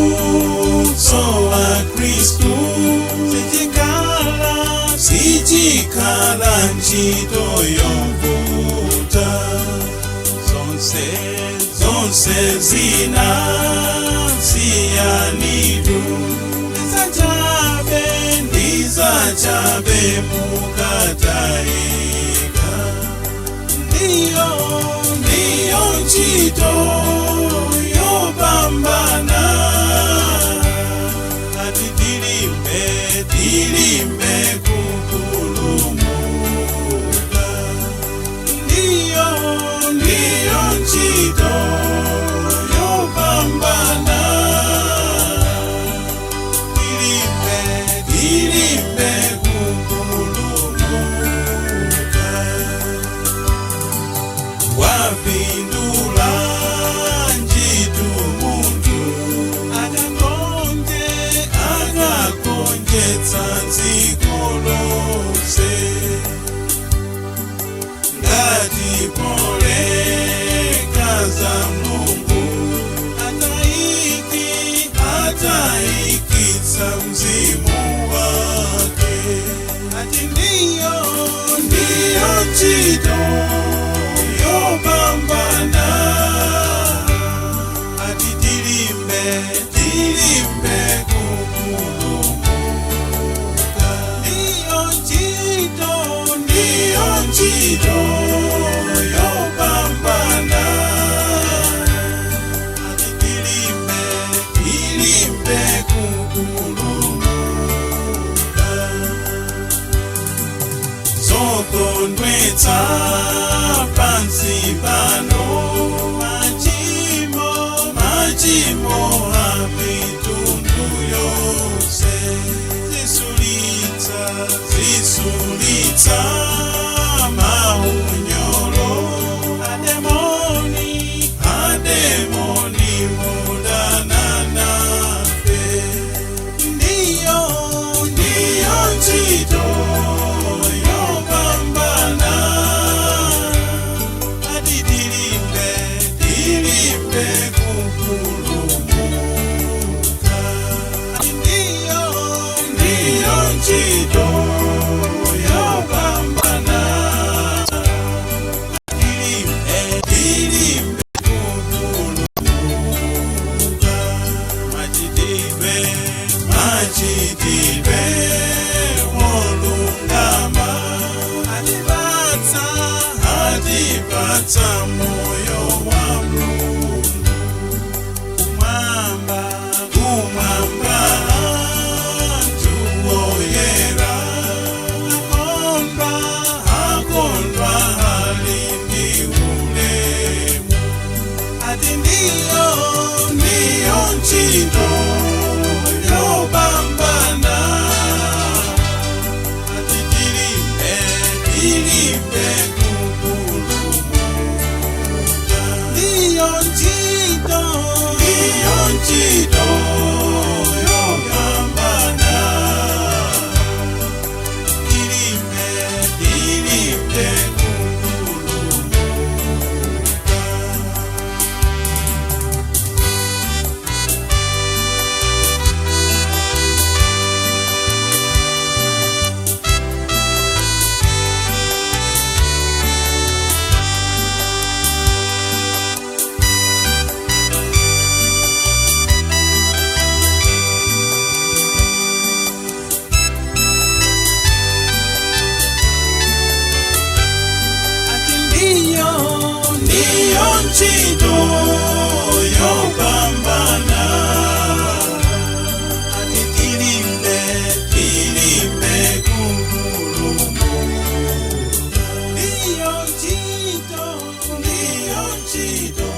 chipulumutso wa Kristu sichikhala ntchito yovuta zonse zina siyanitu ndizachabe mukatayika ndiyo ntchito yopambana ati tilimbe kupulumuka ndiyo ntchito yopambana tilimbe kupulumuka wapindula njitu muntu akagonjetsa dziko lonse ngati poleka za Mulungu atayikitsa mzimu wake ati ndiyo ntchito yopambana ati tilimbe kupulumuka ndiyo ntchito yopambana ati tilimbe kupulumuka zokondwetsa pansi pano machimo a mitundu yonse zisulitsa maunyolo ademoni mudana nafe ndiyo ntchito yopambana ati tilimbe kupulumuka ndiyo ntchito yopambana tilimbe kupulumuka machitidwe wolungama atipatsa moyo wa Mulungu kumwamba anthu oyera akondwa ali ndi ulemu ati ndiyo ntchito yopambana ati tilimbe kupulumuka ndiyo ntchito yopambana tilimbe kupulumuka ntchito yopambana ati tilimbe kupulumuka ndiyo ntchito